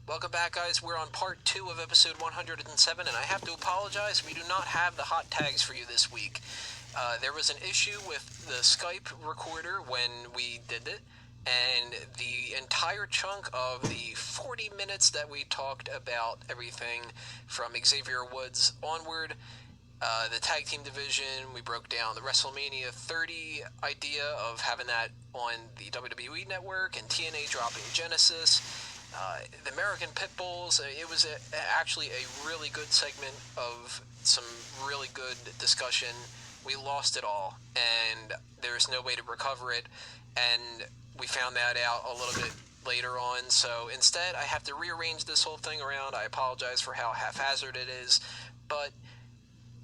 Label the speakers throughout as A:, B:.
A: Welcome back, guys. We're on part 2 of episode 107, and I have to apologize. We do not have the hot tags for you this week. There was an issue with the Skype recorder when we did it, and the entire chunk of the 40 minutes that we talked about everything from Xavier Woods onward, the tag team division, we broke down the WrestleMania 30 idea of having that on the WWE Network and TNA dropping Genesis. The American Pitbulls, it was actually a really good segment of some really good discussion. We lost it all, and there's no way to recover it, and we found that out a little bit later on, so instead I have to rearrange this whole thing around. I apologize for how haphazard it is, but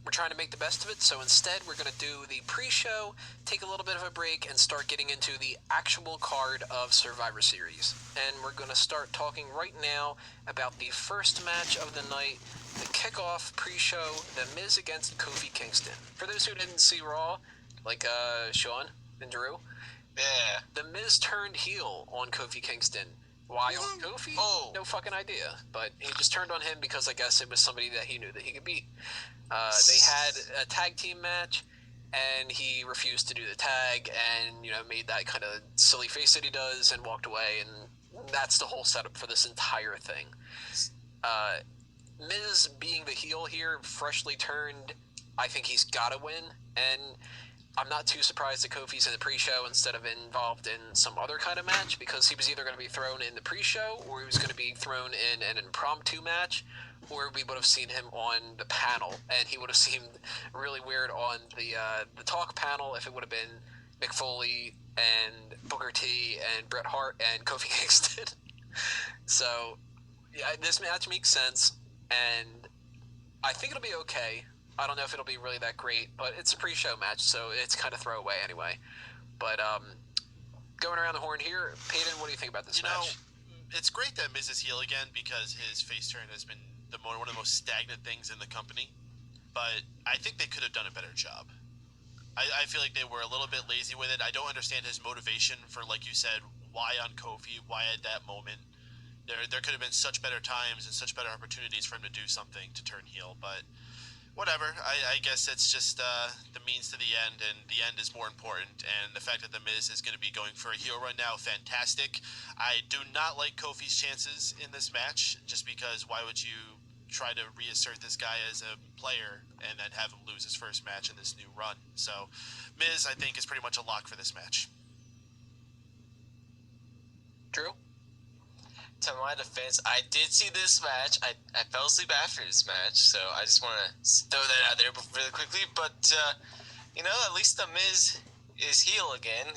A: we're trying to make the best of it, so instead we're going to do the pre-show, take a little bit of a break, and start getting into the actual card of Survivor Series. And we're going to start talking right now about the first match of the night, the kickoff pre-show, The Miz against Kofi Kingston. For those who didn't see Raw, like Sean and Drew,
B: yeah,
A: The Miz turned heel on Kofi Kingston. Why on Kofi?
B: Oh.
A: No fucking idea. But he just turned on him because I guess it was somebody that he knew that he could beat. They had a tag team match, and he refused to do the tag, and made that kind of silly face that he does, and walked away, and that's the whole setup for this entire thing. Miz being the heel here, freshly turned, I think he's got to win, and I'm not too surprised that Kofi's in the pre-show instead of involved in some other kind of match, because he was either going to be thrown in the pre-show, or he was going to be thrown in an impromptu match, or we would have seen him on the panel, and he would have seemed really weird on the talk panel if it would have been Mick Foley and Booker T and Bret Hart and Kofi Kingston. So, yeah, this match makes sense, and I think it'll be okay. I don't know if it'll be really that great, but it's a pre-show match, so it's kind of throwaway anyway. But going around the horn here, Peyton, what do you think about this match?
C: It's great that Miz is heel again, because his face turn has been one of the most stagnant things in the company. But I think they could have done a better job. I feel like they were a little bit lazy with it. I don't understand his motivation for, like you said, why on Kofi, why at that moment. There could have been such better times and such better opportunities for him to do something to turn heel, but whatever. I guess it's just the means to the end, and the end is more important. And the fact that The Miz is going to be going for a heel run now, fantastic. I do not like Kofi's chances in this match, just because why would you try to reassert this guy as a player and then have him lose his first match in this new run? So Miz, I think, is pretty much a lock for this match.
A: Drew?
B: To my defense, I did see this match. I fell asleep after this match, so I just want to throw that out there really quickly. But, at least The Miz is heel again.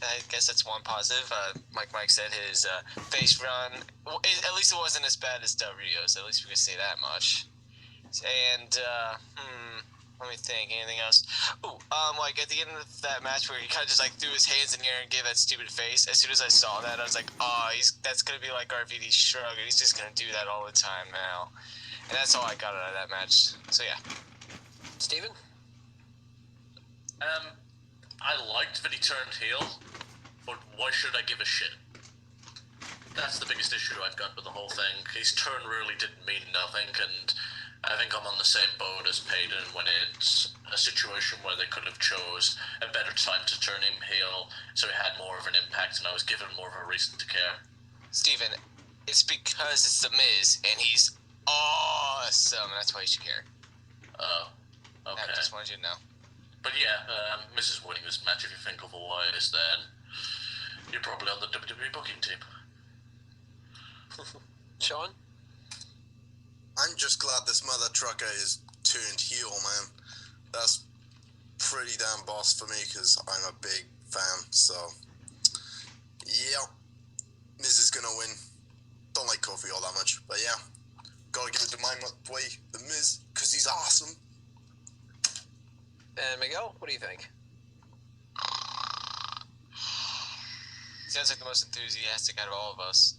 B: I guess that's one positive. Like Mike said, his face run, at least it wasn't as bad as Del Rio's. At least we could say that much. And, let me think. Anything else? Like at the end of that match where he kind of just threw his hands in the air and gave that stupid face. As soon as I saw that, I was like, that's gonna be like RVD's shrug, and he's just gonna do that all the time now. And that's all I got out of that match. So yeah.
A: Steven?
D: I liked that he turned heel, but why should I give a shit? That's the biggest issue I've got with the whole thing. His turn really didn't mean nothing, and I think I'm on the same boat as Peyton when it's a situation where they could have chose a better time to turn him heel, so he had more of an impact, and I was given more of a reason to care.
B: Steven, it's because it's The Miz, and he's awesome. That's why you should care.
D: Oh, okay.
B: I just wanted you to know.
D: But yeah, Miz is winning this match. If you think otherwise, then you're probably on the WWE booking team.
A: Sean?
E: I'm just glad this mother trucker is turned heel, man. That's pretty damn boss for me, because I'm a big fan, so yeah, Miz is gonna win. Don't like Kofi all that much, but yeah, gotta give it to my way, The Miz, because he's awesome.
A: And Miguel, what do you think?
B: He sounds like the most enthusiastic out of all of us.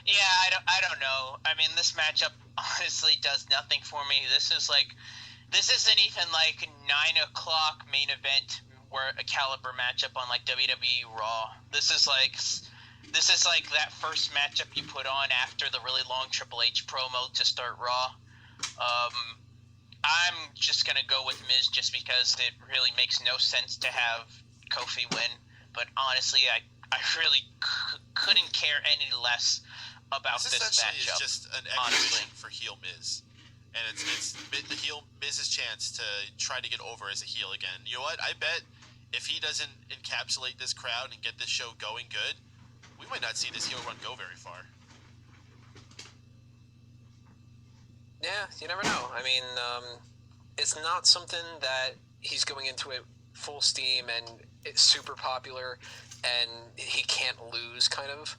F: Yeah, I don't know. I mean, this matchup honestly does nothing for me. This isn't even like 9 o'clock main event caliber matchup on like WWE Raw. This is like that first matchup you put on after the really long Triple H promo to start Raw. I'm just gonna go with Miz just because it really makes no sense to have Kofi win. But honestly, I really couldn't care any less about this
C: essentially
F: matchup.
C: Is just an exhibition for heel Miz, and it's the heel Miz's chance to try to get over as a heel again. You know what? I bet if he doesn't encapsulate this crowd and get this show going good, we might not see this heel run go very far.
A: Yeah, you never know. I mean, it's not something that he's going into it full steam and it's super popular and he can't lose, kind of.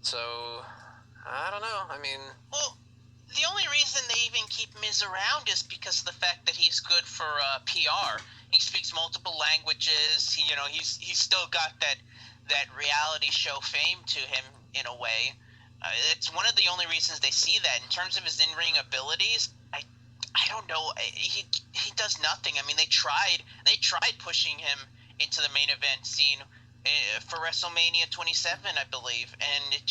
A: So, I don't know. I mean...
F: Well, the only reason they even keep Miz around is because of the fact that he's good for PR. He speaks multiple languages. He's still got that reality show fame to him in a way. It's one of the only reasons they see that. In terms of his in-ring abilities, I don't know. He does nothing. I mean, they tried pushing him into the main event scene for WrestleMania 27, I believe, and it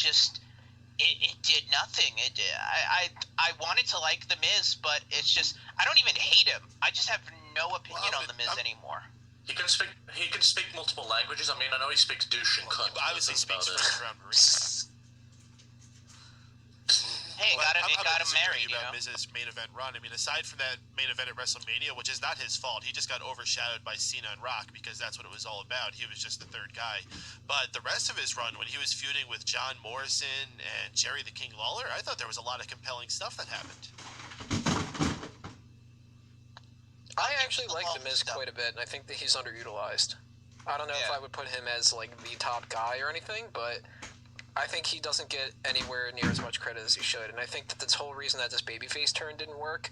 F: did nothing. I wanted to like The Miz, but it's just I don't even hate him. I just have no opinion on The Miz anymore.
D: He can speak multiple languages. I mean, I know he speaks douche and cunt.
C: He obviously speaks
D: about
C: first round Marine.
F: Hey, got him married,
C: about Miz's main event run. I mean, aside from that main event at WrestleMania, which is not his fault, he just got overshadowed by Cena and Rock because that's what it was all about. He was just the third guy. But the rest of his run, when he was feuding with John Morrison and Jerry the King Lawler, I thought there was a lot of compelling stuff that happened.
A: I actually like The Miz quite a bit, and I think that he's underutilized. I don't know if I would put him as like the top guy or anything, but I think he doesn't get anywhere near as much credit as he should, and I think that this whole reason that this babyface turn didn't work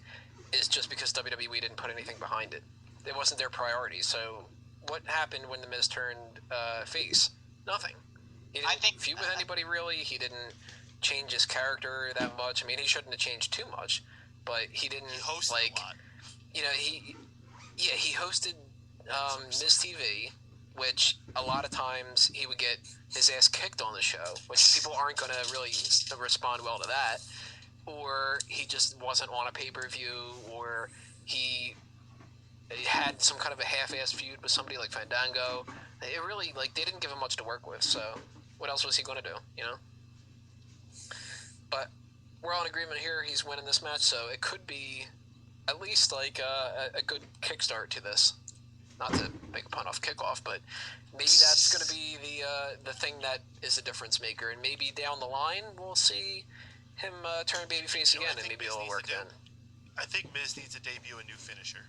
A: is just because WWE didn't put anything behind it. It wasn't their priority. So what happened when The Miz turned face? Nothing. He didn't feud with anybody really. He didn't change his character that much. I mean, he shouldn't have changed too much, but he didn't
C: hosted
A: like.
C: A lot.
A: You know, he hosted Miz TV, which a lot of times he would get his ass kicked on the show, which people aren't going to really respond well to that, or he just wasn't on a pay-per-view, or he had some kind of a half-assed feud with somebody like Fandango. It really, like, they didn't give him much to work with, so what else was he going to do, you know? But we're all in agreement here, he's winning this match, so it could be at least, like, a good kickstart to this. Not to make a pun off kickoff, but maybe that's going to be the thing that is a difference maker, and maybe down the line we'll see him turn babyface again, and maybe it'll work then.
C: I think Miz needs to debut a new finisher.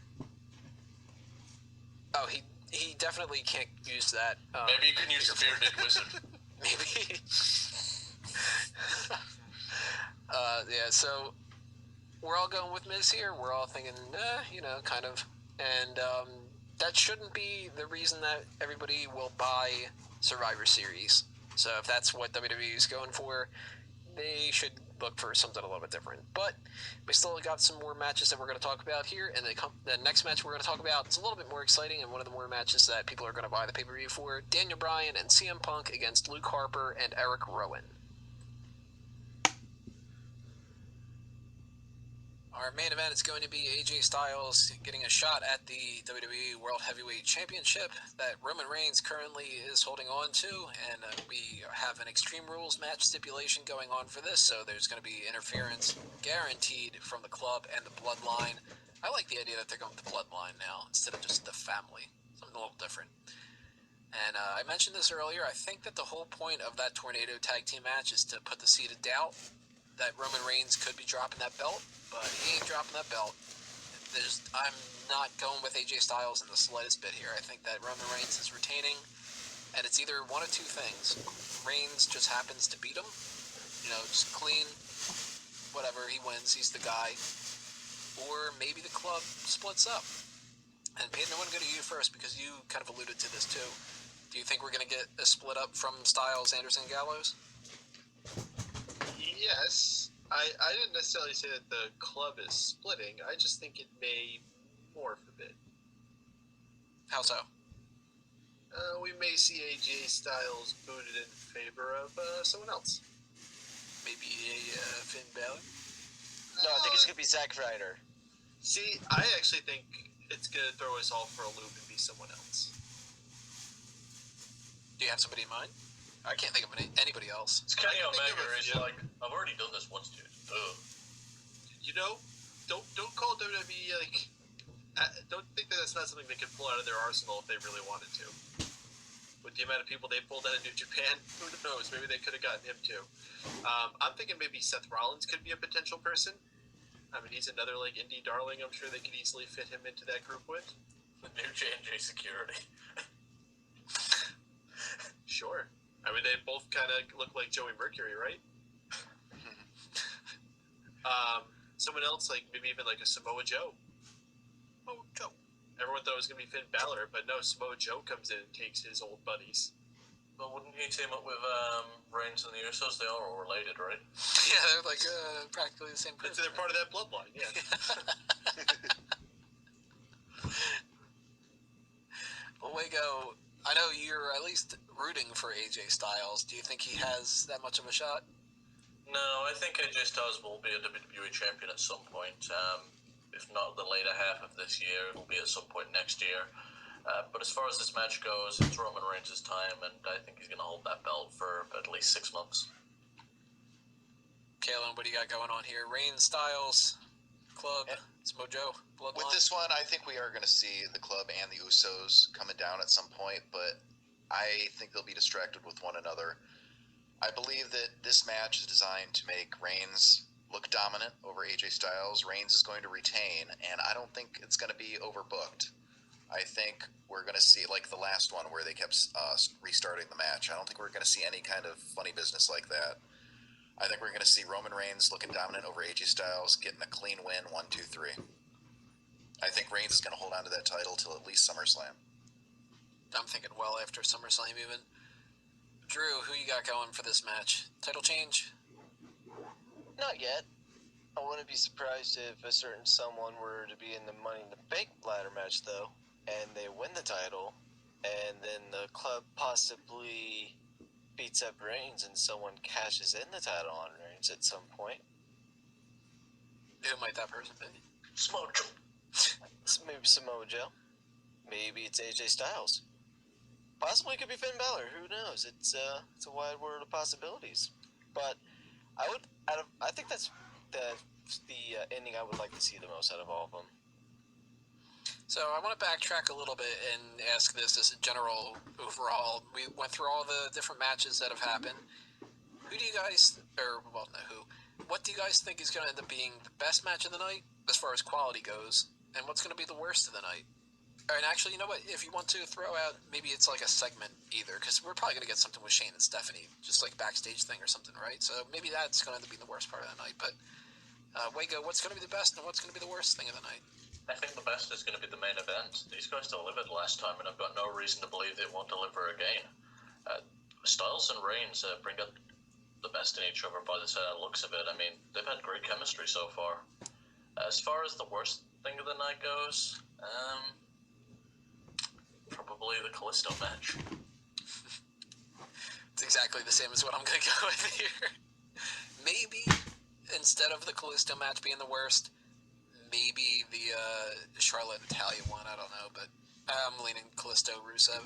A: Oh, he definitely can't use that.
D: Maybe you can use the bearded wizard.
A: Maybe. Yeah, so we're all going with Miz here. We're all thinking, kind of. And that shouldn't be the reason that everybody will buy Survivor Series. So if that's what WWE is going for, they should look for something a little bit different. But we still got some more matches that we're going to talk about here. And the next match we're going to talk about is a little bit more exciting and one of the more matches that people are going to buy the pay-per-view for. Daniel Bryan and CM Punk against Luke Harper and Eric Rowan. Our main event is going to be AJ Styles getting a shot at the WWE World Heavyweight Championship that Roman Reigns currently is holding on to, and we have an Extreme Rules match stipulation going on for this, so there's going to be interference guaranteed from the club and the bloodline. I like the idea that they're going with the bloodline now instead of just the family, something a little different. And I mentioned this earlier, I think that the whole point of that Tornado Tag Team match is to put the seed of doubt that Roman Reigns could be dropping that belt, but he ain't dropping that belt. I'm not going with AJ Styles in the slightest bit here. I think that Roman Reigns is retaining, and it's either one of two things. Reigns just happens to beat him, just clean, whatever, he wins, he's the guy. Or maybe the club splits up. And Peyton, I want to go to you first because you kind of alluded to this too. Do you think we're going to get a split up from Styles, Anderson, Gallows?
G: Yes. I didn't necessarily say that the club is splitting. I just think it may morph a bit.
A: How so?
G: we may see AJ Styles booted in favor of someone else.
A: Maybe a Finn Balor.
H: No, I think it's going to be Zack Ryder.
G: See, I actually think it's going to throw us all for a loop and be someone else.
A: Do you have somebody in mind? I can't think of anybody else.
D: It's Kenny
G: I can think
D: Omega.
G: of a
D: It's
G: few.
D: like, I've already done this once, dude. Ugh.
G: You know, don't call WWE like. Don't think that that's not something they could pull out of their arsenal if they really wanted to. With the amount of people they pulled out of New Japan, who knows? Maybe they could have gotten him too. I'm thinking maybe Seth Rollins could be a potential person. I mean, he's another like indie darling. I'm sure they could easily fit him into that group with.
D: The new J&J security.
G: Sure. I mean, they both kind of look like Joey Mercury, right? Someone else, like maybe even like a Samoa Joe.
A: Oh, Joe.
G: Everyone thought it was going to be Finn Balor, but no, Samoa Joe comes in and takes his old buddies.
D: But wouldn't he team up with Reigns and the Usos? They are all related, right?
A: Yeah, they're like practically the same person.
G: They're part of that bloodline, yeah.
A: Well, Wago, I know you're at least rooting for AJ Styles. Do you think he has that much of a shot?
D: No, I think AJ Styles will be a WWE champion at some point. If not the later half of this year, it'll be at some point next year. But as far as this match goes, it's Roman Reigns' time, and I think he's going to hold that belt for at least 6 months.
A: Kalen, what do you got going on here? Reigns, Styles, Club, Samoa Joe, Bloodline.
I: With this one, I think we are going to see the Club and the Usos coming down at some point, but I think they'll be distracted with one another. I believe that this match is designed to make Reigns look dominant over AJ Styles. Reigns is going to retain, and I don't think it's going to be overbooked. I think we're going to see, like the last one where they kept restarting the match, I don't think we're going to see any kind of funny business like that. I think we're going to see Roman Reigns looking dominant over AJ Styles, getting a clean win, 1, 2, 3. I think Reigns is going to hold on to that title till at least SummerSlam.
A: I'm thinking well after SummerSlam even. Drew, who you got going for this match? Title change?
H: Not yet. I wouldn't be surprised if a certain someone were to be in the Money in the Bank ladder match, though, and they win the title, and then the Club possibly beats up Reigns and someone cashes in the title on Reigns at some point.
A: Who might that person be?
D: Samoa Joe.
H: Maybe Samoa Joe. Maybe it's AJ Styles. Possibly it could be Finn Balor. Who knows? It's a wide world of possibilities. But I think that's the ending I would like to see the most out of all of them.
A: So I want to backtrack a little bit and ask this as a general overall. We went through all the different matches that have happened. Who do you guys, what do you guys think is going to end up being the best match of the night as far as quality goes? And what's going to be the worst of the night? And actually, you know what? If you want to throw out, maybe it's like a segment either, because we're probably going to get something with Shane and Stephanie, just like a backstage thing or something, right? So maybe that's going to be the worst part of the night. But, Wago, what's going to be the best and what's going to be the worst thing of the night?
D: I think the best is going to be the main event. These guys delivered last time, and I've got no reason to believe they won't deliver again. Styles and Reigns bring up the best in each other by the looks of it. I mean, they've had great chemistry so far. As far as the worst thing of the night goes, probably the Kalisto match.
A: It's exactly the same as what I'm going to go with here. Maybe, instead of the Kalisto match being the worst, maybe the Charlotte and Natalya one, I don't know, but I'm leaning Kalisto, Rusev.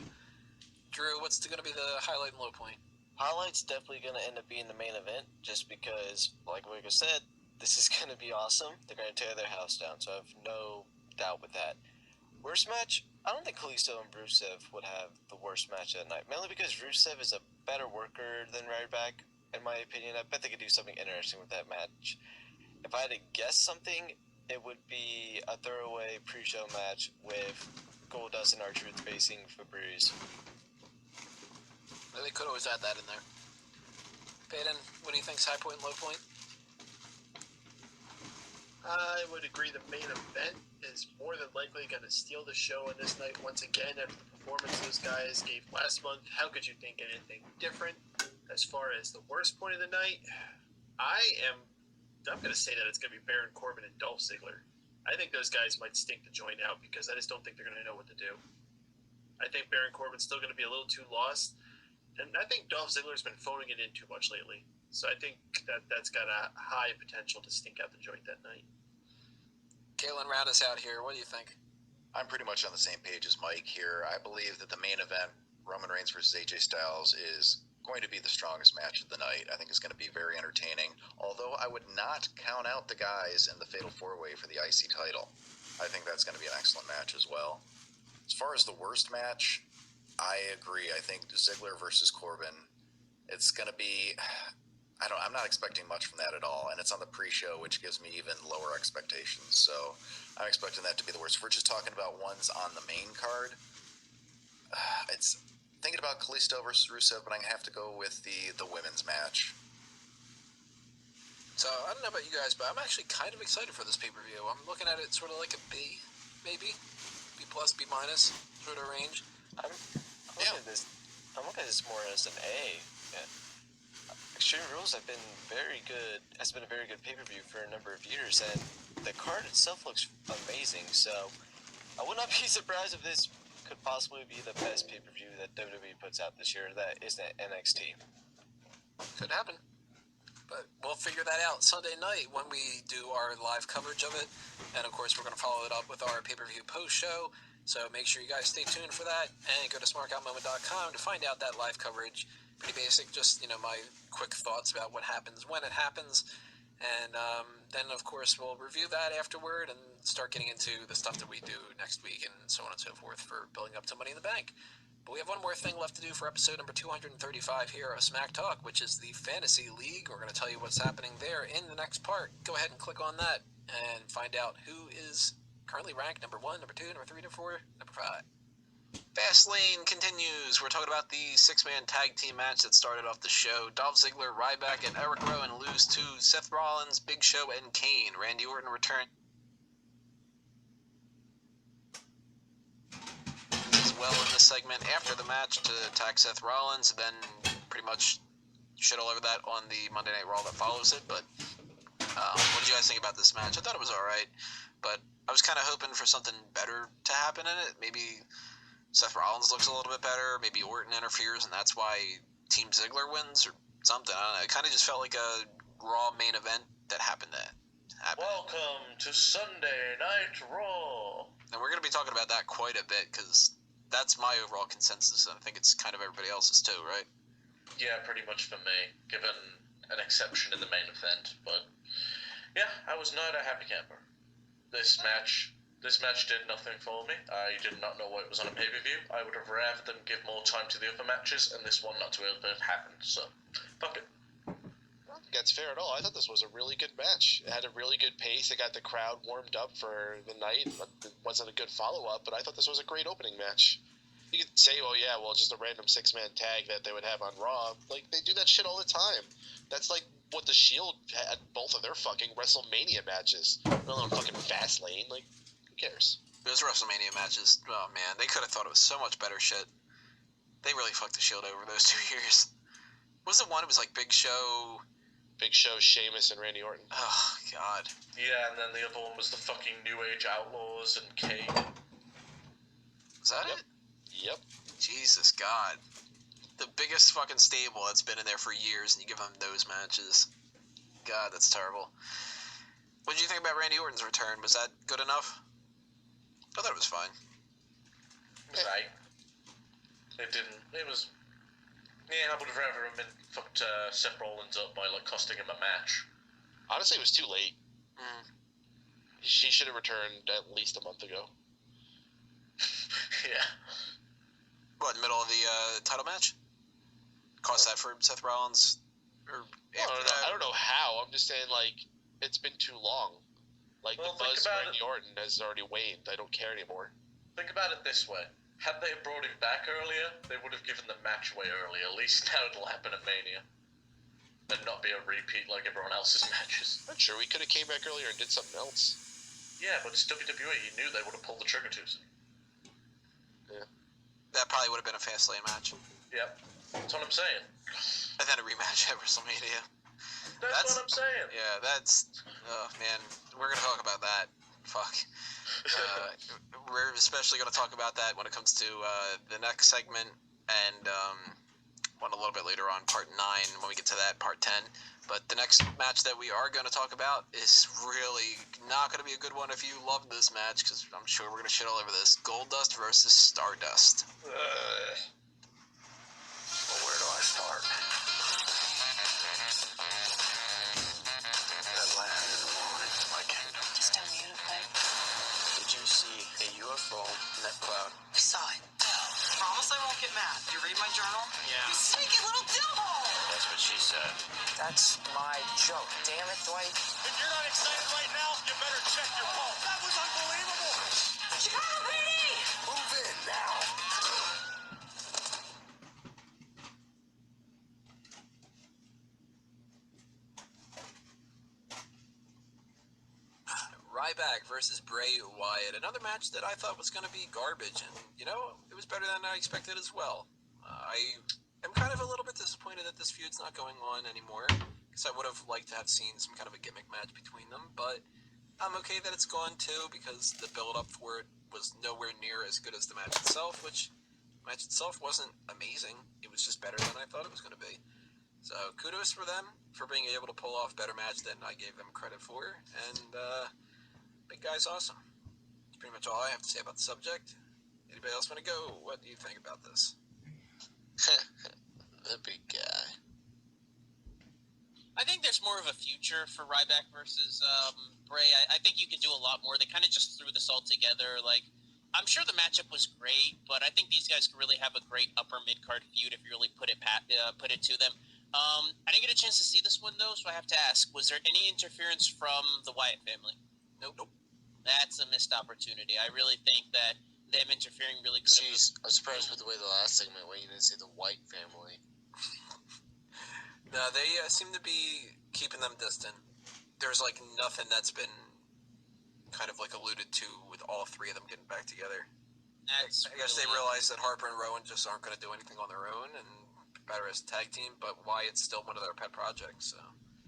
A: Drew, what's going to be the highlight and low point?
H: Highlight's definitely going to end up being the main event, just because, like Wigo said, this is going to be awesome. They're going to tear their house down, so I have no doubt with that. Worst match? I don't think Kalisto and Rusev would have the worst match of the night, mainly because Rusev is a better worker than Ryback, in my opinion. I bet they could do something interesting with that match. If I had to guess something, it would be a throwaway pre-show match with Goldust and R-Truth facing Febreze.
A: They could always add that in there. Peyton, what do you think's high point and low point?
G: I would agree the main event is more than likely going to steal the show on this night once again after the performance those guys gave last month. How could you think anything different? As far as the worst point of the night, I'm going to say that it's going to be Baron Corbin and Dolph Ziggler. I think those guys might stink the joint out because I just don't think they're going to know what to do. I think Baron Corbin's still going to be a little too lost. And I think Dolph Ziggler's been phoning it in too much lately. So I think that's got a high potential to stink out the joint that night.
A: Kalen, round us out here. What do you think?
I: I'm pretty much on the same page as Mike here. I believe that the main event, Roman Reigns versus AJ Styles, is going to be the strongest match of the night. I think it's going to be very entertaining, although I would not count out the guys in the Fatal 4-Way for the IC title. I think that's going to be an excellent match as well. As far as the worst match, I agree. I think Ziggler versus Corbin, it's going to be... I'm not expecting much from that at all, and it's on the pre-show, which gives me even lower expectations. So I'm expecting that to be the worst. If we're just talking about ones on the main card, it's thinking about Kalisto versus Rusev, but I'm gonna have to go with the women's match.
A: So I don't know about you guys, but I'm actually kind of excited for this pay-per-view. I'm looking at it sort of like a B, maybe B plus, B minus sort of range.
H: I'm looking at this. I'm looking at this more as an A. Yeah. Extreme Rules have been very good. Has been a very good pay-per-view for a number of years, and the card itself looks amazing. So I would not be surprised if this could possibly be the best pay-per-view that WWE puts out this year. That isn't NXT.
A: Could happen. But we'll figure that out Sunday night when we do our live coverage of it. And, of course, we're going to follow it up with our pay-per-view post-show. So make sure you guys stay tuned for that. And go to smarkoutmoment.com to find out that live coverage. Pretty basic, just, my quick thoughts about what happens when it happens. And then, of course, we'll review that afterward and start getting into the stuff that we do next week and so on and so forth for building up to Money in the Bank. But we have one more thing left to do for episode number 235 here of Smack Talk, which is the Fantasy League. We're going to tell you what's happening there in the next part. Go ahead and click on that and find out who is currently ranked number 1, number 2, number 3, number 4, number 5. Fastlane continues. We're talking about the 6-man tag team match that started off the show. Dolph Ziggler, Ryback, and Eric Rowan lose to Seth Rollins, Big Show, and Kane. Randy Orton returns as well in this segment after the match to attack Seth Rollins, and then pretty much shit all over that on the Monday Night Raw that follows it. But what did you guys think about this match? I thought it was alright, but I was kind of hoping for something better to happen in it. Maybe Seth Rollins looks a little bit better. Maybe Orton interferes, and that's why Team Ziggler wins or something. I don't know. It kind of just felt like a Raw main event that happened to happen.
D: Welcome to Sunday Night Raw.
A: And we're going to be talking about that quite a bit because that's my overall consensus, and I think it's kind of everybody else's too, right?
D: Yeah, pretty much for me, given an exception in the main event. But yeah, I was not a happy camper. This match did nothing for me. I did not know what was on a pay-per-view. I would have rather them give more time to the other matches, and this one not to have happened. So, fuck it.
C: I don't think that's fair at all. I thought this was a really good match. It had a really good pace. It got the crowd warmed up for the night. It wasn't a good follow-up, but I thought this was a great opening match. You could say, oh yeah, well, just a random 6-man tag that they would have on Raw. Like, they do that shit all the time. That's like what the Shield had both of their fucking WrestleMania matches. Not on fucking Fastlane. Like, who cares?
A: Those WrestleMania matches, oh man, they could have thought it was so much better shit. They really fucked the Shield over those 2 years. What was the one? It was like Big Show,
C: Sheamus, and Randy Orton.
A: oh god.
D: Yeah, and then the other one was the fucking New Age Outlaws and Kane.
A: Was that
C: Yep.
A: it?
C: Yep.
A: Jesus God. The biggest fucking stable that's been in there for years, and you give them those matches. God, that's terrible. What did you think about Randy Orton's return? Was that good enough? I thought it was fine.
D: It was right. It was... Yeah, I would have rather him fucked Seth Rollins up by, like, costing him a match.
C: Honestly, it was too late.
A: Mm.
C: She should have returned at least a month ago.
D: Yeah.
A: What, middle of the title match? Cost that for Seth Rollins? Or after that?
C: I don't know how. I'm just saying, like, it's been too long. Like,
D: Well,
C: the buzz
D: think
C: for
D: about
C: Randy Orton has already waned. I don't care anymore.
D: Think about it this way. Had they brought him back earlier, they would have given the match away earlier. At least now it'll happen at Mania. And not be a repeat like everyone else's matches.
C: I'm sure we could have came back earlier and did something else.
D: Yeah, but it's WWE. You knew they would have pulled the trigger too soon.
A: That probably would have been a Fastlane match.
D: Yep. That's what I'm saying.
A: And then a rematch at WrestleMania.
D: That's what I'm saying.
A: Yeah, that's... Oh, man. We're going to talk about that. Fuck. we're especially going to talk about that when it comes to the next segment, and one a little bit later on, part 9, when we get to that, part 10. But the next match that we are going to talk about is really not going to be a good one if you love this match, because I'm sure we're going to shit all over this. Goldust versus Stardust.
H: Well, where do I start? At last in the morning to my kingdom.
J: Just tell me to fight.
H: Did you see a UFO in that cloud?
J: I saw it. Promise I won't get mad. You read my journal?
H: Yeah.
J: You sneaky little dillhole!
H: That's what she said. That's my joke. Damn it, Dwight.
C: If you're not excited right now, you better check your pulse. That was unbelievable.
J: Chicago PD!
H: Move in now.
A: Ryback versus Bray Wyatt. Another match that I thought was going to be garbage, and, it was better than I expected as well. I am kind of a little bit disappointed that this feud's not going on anymore, because I would have liked to have seen some kind of a gimmick match between them, but I'm okay that it's gone too, because the build-up for it was nowhere near as good as the match itself, which the match itself wasn't amazing. It was just better than I thought it was going to be. So kudos for them for being able to pull off a better match than I gave them credit for, and big guy's awesome. That's pretty much all I have to say about the subject. Anybody else want to go? What do you think about this?
B: The big guy.
K: I think there's more of a future for Ryback versus Bray. I think you could do a lot more. They kind of just threw this all together. Like, I'm sure the matchup was great, but I think these guys could really have a great upper mid-card feud if you really put it to them. I didn't get a chance to see this one, though, so I have to ask, was there any interference from the Wyatt family?
A: Nope.
K: That's a missed opportunity. I really think that them interfering really could have...
B: Jeez, I was surprised with the way the last segment went. You didn't say the White family.
A: No, they seem to be keeping them distant. There's, nothing that's been kind of, alluded to with all three of them getting back together. I guess they realize that Harper and Rowan just aren't going to do anything on their own, and better as a tag team, but Wyatt's still one of their pet projects, so...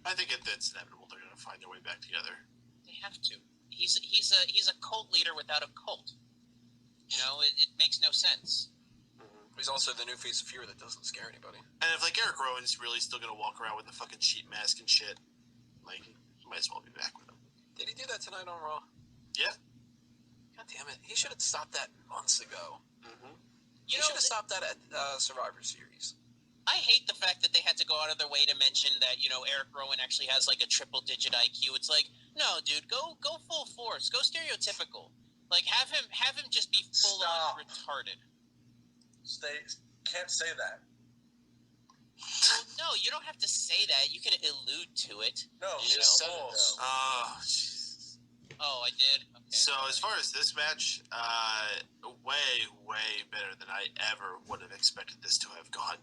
C: I think it's inevitable they're going to find their way back together.
K: They have to. He's a cult leader without a cult. It makes no sense.
A: He's also the new face of fear that doesn't scare anybody.
C: And if Eric Rowan's really still going to walk around with the fucking sheet mask and shit, he might as well be back with him.
A: Did he do that tonight on Raw?
C: Yeah.
A: God damn it. He should have stopped that months ago.
C: Mm-hmm.
A: He should have stopped that at Survivor Series.
K: I hate the fact that they had to go out of their way to mention that, Eric Rowan actually has, a triple-digit IQ. It's like, no, dude, go full force. Go stereotypical. Have him just be full-on retarded.
G: Can't say that.
K: Well, no, you don't have to say that. You can allude to it.
G: No,
B: You just said it, though.
C: Oh, jeez.
K: Oh, I did? Okay.
C: So as far as this match, way better than I ever would have expected this to have gone.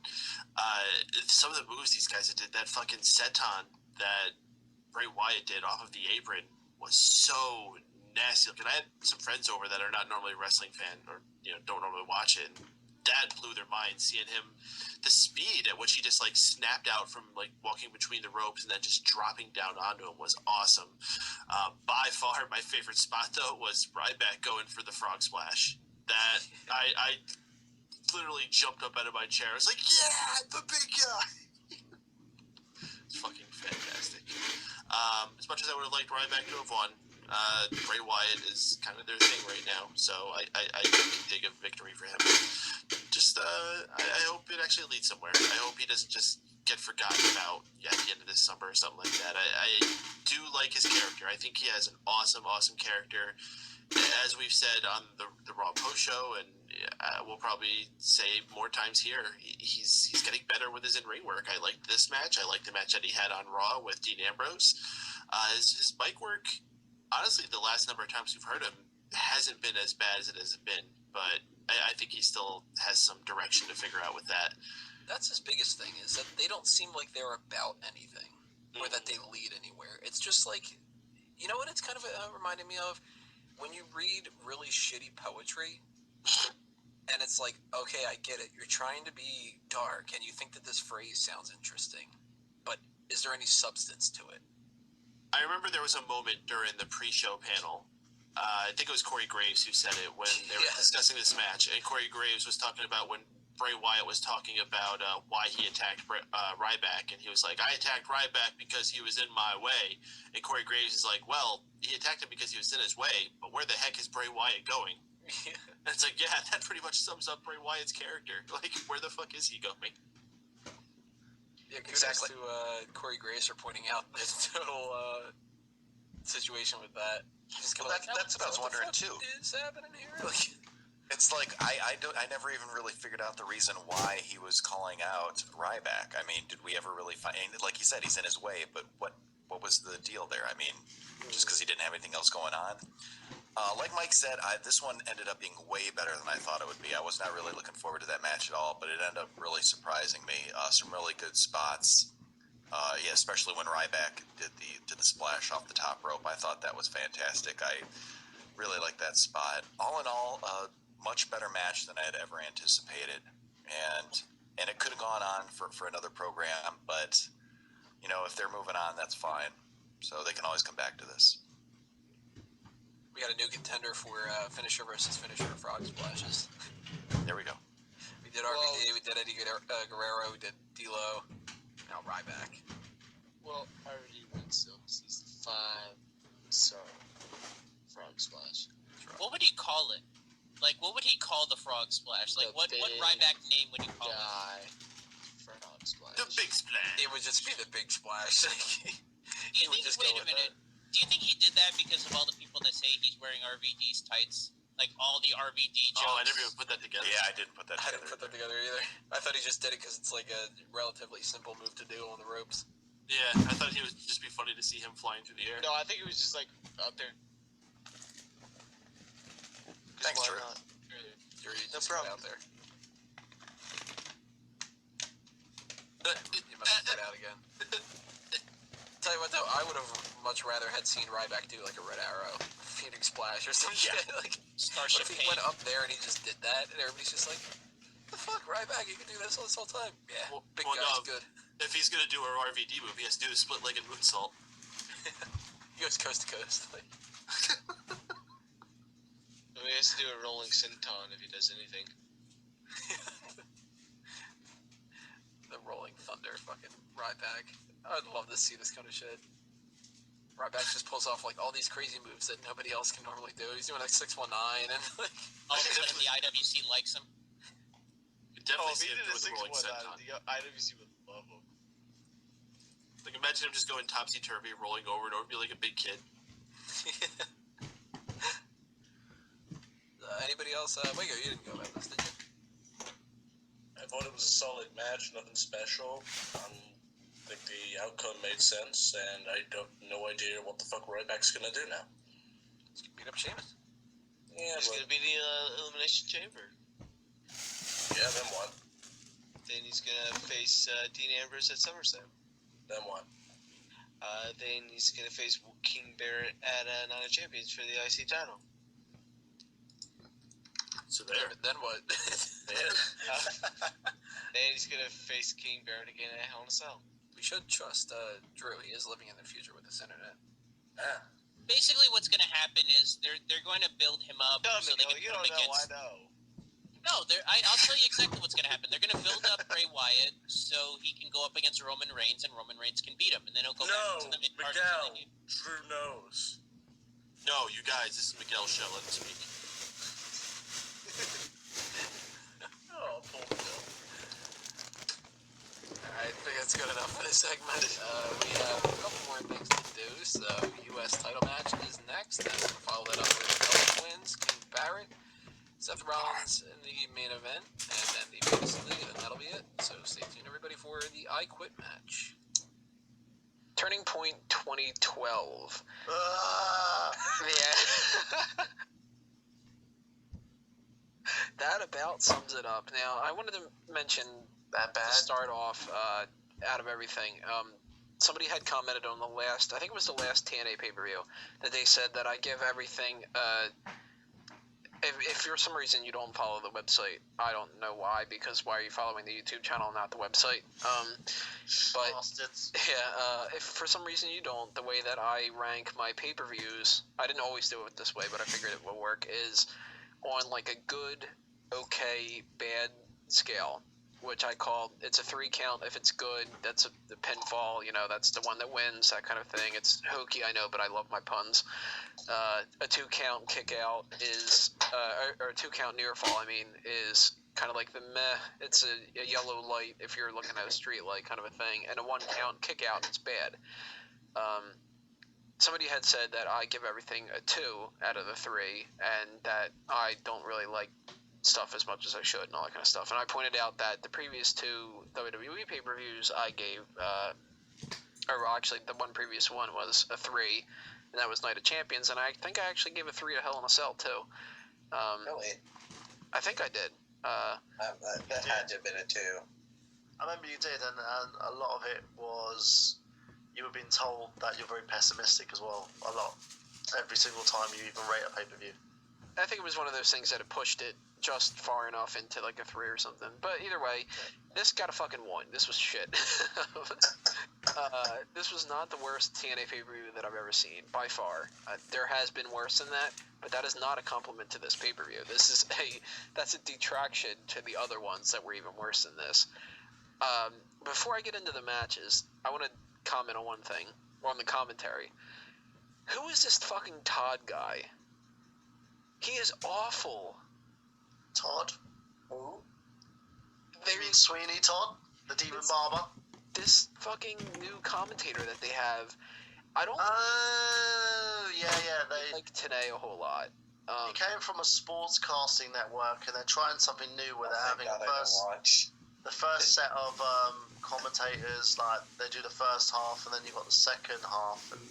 C: Some of the moves these guys did, that fucking senton that Bray Wyatt did off of the apron was so nasty. And I had some friends over that are not normally a wrestling fan or don't normally watch it. And that blew their mind, seeing him, the speed at which he just snapped out from walking between the ropes and then just dropping down onto him was awesome. By far my favorite spot though was Ryback going for the frog splash. That I literally jumped up out of my chair. I was like, yeah, the big guy. It's fucking fantastic. As much as I would have liked Ryback to have won, Bray Wyatt is kind of their thing right now, so I can dig a victory for him. Just, I hope it actually leads somewhere. I hope he doesn't just get forgotten about at the end of this summer or something like that. I do like his character. I think he has an awesome character. As we've said on the Raw post show, and we'll probably say more times here, he's getting better with his in-ring work. I liked this match. I liked the match that he had on Raw with Dean Ambrose. His mic work, honestly, the last number of times we've heard him hasn't been as bad as it has been, but I think he still has some direction to figure out with that.
A: That's his biggest thing, is that they don't seem like they're about anything, or that they lead anywhere. It's just you know what it's kind of reminded me of? When you read really shitty poetry, and it's like, okay, I get it. You're trying to be dark, and you think that this phrase sounds interesting, but is there any substance to it?
C: I remember there was a moment during the pre-show panel I think it was Corey Graves who said it when they were discussing this match, and Corey Graves was talking about when Bray Wyatt was talking about why he attacked Ryback, and he was like, I attacked Ryback because he was in my way. And Corey Graves is like, well, he attacked him because he was in his way, but where the heck is Bray Wyatt going? And it's like, yeah, that pretty much sums up Bray Wyatt's character. Like, where the fuck is he going?
A: Yeah, kudos to Corey Graves for pointing out this total situation with that.
I: Well, that's what I was wondering too.
A: What is happening here? Like,
I: It's like I never even really figured out the reason why he was calling out Ryback. I mean, did we ever really find? Like you said, he's in his way, but what was the deal there? I mean, just because he didn't have anything else going on. Like Mike said, this one ended up being way better than I thought it would be. I was not really looking forward to that match at all, but it ended up really surprising me. Some really good spots. Yeah, especially when Ryback did the splash off the top rope. I thought that was fantastic. I really liked that spot. All in all, much better match than I had ever anticipated, and it could have gone on for another program, but you know, if they're moving on, that's fine. So they can always come back to this.
A: we got a new contender for finisher versus finisher frog splashes.
I: There we go.
A: We did RVD, we did Eddie Guerrero, we did D'Lo, now Ryback.
B: Well, I already went season 5, so Frog Splash.
K: What would he call it? Like, what would he call the frog splash? Like, what Ryback name would he call it?
B: Frog Splash.
C: The big splash.
A: It would just be the big splash.
K: Do you think, wait a minute. Do you think he did that because of all the people that say he's wearing RVD's tights? Like, all the RVD jokes?
C: Oh, I never even put that together.
I: Yeah, I didn't put that together.
A: I didn't put that together either. I thought he just did it because it's like a relatively simple move to do on the ropes.
C: Yeah, I thought it would just be funny to see him flying through the air.
B: No, I think it was just like out there.
I: Thanks,
B: Why
I: Drew.
B: not?
A: No
B: problem.
A: out there. You must have put out again. Tell you what though, I would have much rather had seen Ryback do like a Red Arrow, Phoenix Splash or some shit. Like,
K: Starship
A: what if he went up there and he just did that, and everybody's just like, "The fuck, Ryback? You can do this whole time." Yeah, big guy's good.
C: If he's gonna do a RVD move, he has to do a split-legged moonsault.
A: He goes coast to coast. Like,
B: He has to do a rolling senton if he does anything.
A: the Rolling Thunder, fucking Ryback. I'd love to see this kind of shit. Ryback just pulls off like all these crazy moves that nobody else can normally do. He's doing like 619 and like.
K: All of a sudden, the IWC likes him.
C: Definitely
B: If he
C: see him
B: did a
C: doing the rolling
B: 619,
C: senton.
B: the IWC would love him.
C: Like, imagine him just going topsy-turvy, rolling over and over, be like a big kid.
A: Anybody else? Wait, you didn't go about this, did you?
L: I thought it was a solid match, nothing special. I think the outcome made sense, and I don't no idea what the fuck Ryback's gonna do now.
A: He's gonna beat up Sheamus.
L: Yeah,
B: He's gonna be the Elimination Chamber.
L: Yeah, then what?
B: Then he's gonna face Dean Ambrose at SummerSlam.
L: Then what?
B: Then he's gonna face King Barrett at Night of Champions for the IC title.
C: So there.
A: Then what?
B: Then he's gonna face King Barrett again at Hell in a Cell.
A: We should trust Drew. He is living in the future with this internet.
L: Ah.
K: Basically, what's going to happen is they're going to build him up so they can
B: you
K: put
B: don't
K: him
B: know. I
K: against.
B: know.
K: No, I'll tell you exactly what's going to happen. They're going to build up Bray Wyatt so he can go up against Roman Reigns, and Roman Reigns can beat him, and then he'll go back to the mid card.
L: Miguel. Drew knows.
C: No, you guys, this is Miguel's show. Let him speak.
L: Oh, poor Bill.
A: I think that's good enough for this segment. We have a couple more things to do. So, U.S. title match is next. And we'll follow that up with Ella Twins, King Barrett, Seth Rollins in the main event, and then the Fantasy League, and that'll be it. So stay tuned, everybody, for the I Quit match. Turning Point 2012. Yeah. That about sums it up. Now, I wanted to mention
I: That bad?
A: to start off out of everything. Somebody had commented on the last, I think it was the last TNA pay-per-view, that they said that I give everything if for some reason you don't follow the website, I don't know why, because why are you following the YouTube channel, not the website? But
M: Bastards.
A: yeah, if for some reason you don't, the way that I rank my pay-per-views, I didn't always do it this way, but I figured it would work, is on like a good, okay, bad scale, which I call, it's a 3 count. If it's good, that's the pinfall, you know, that's the one that wins, that kind of thing. It's hokey, I know, but I love my puns. A 2 count kick out is, or a 2 count near fall, I mean, is kind of like the meh, it's a yellow light if you're looking at a street light kind of a thing, and a 1 count kick out, it's bad. Somebody had said that I give everything a 2 out of the 3, and that I don't really like stuff as much as I should and all that kind of stuff. And I pointed out that the previous 2 WWE pay-per-views I gave, or actually the one previous one was a 3, and that was Night of Champions, and I think I actually gave a 3 to Hell in a Cell too.
N: Really?
A: I think I did.
N: That had to have been a 2.
M: I remember you did, and a lot of it was you were being told that you're very pessimistic as well. A lot. Every single time you even rate a pay-per-view.
A: I think it was one of those things that it pushed it just far enough into like a 3 or something. But either way, this got a fucking 1. This was shit. This was not the worst TNA pay-per-view that I've ever seen, by far. There has been worse than that, but that is not a compliment to this pay-per-view. That's a detraction to the other ones that were even worse than this. Before I get into the matches, I want to comment on one thing, or on the commentary. Who is this fucking Todd guy? He is awful.
M: Todd?
N: Who?
M: You mean Sweeney Todd? The Demon Barber?
A: This fucking new commentator that they have, I don't
M: Oh, yeah, they
A: like today a whole lot.
M: he came from a sportscasting network, and they're trying something new where they're having the first set of commentators. Like, they do the first half, and then you've got the second half. And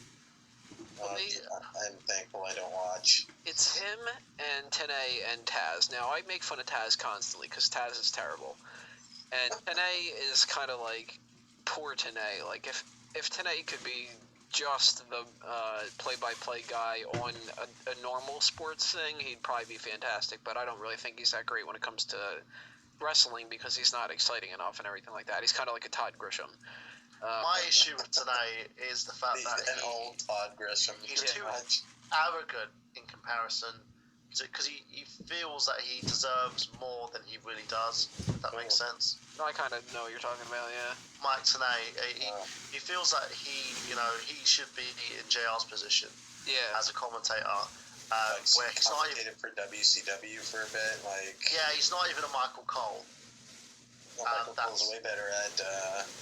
N: I'm thankful I don't watch.
A: It's him and Tenay and Taz. Now, I make fun of Taz constantly because Taz is terrible. And Tenay is kind of like poor Tenay. Like, if Tenay could be just the play-by-play guy on a normal sports thing, he'd probably be fantastic. But I don't really think he's that great when it comes to wrestling because he's not exciting enough and everything like that. He's kind of like a Todd Grisham.
M: My issue with today is the fact that
N: old Todd Grisham.
M: He's too arrogant in comparison, because he feels that he deserves more than he really does. If that makes sense.
A: I kind of know what you're talking about, yeah.
M: Mike Tenay, he feels that he should be in JR's position.
A: Yeah.
M: As a commentator. Where he's not even
N: for WCW for a bit,
M: he's not even a Michael Cole.
N: Well, Michael Cole's way better at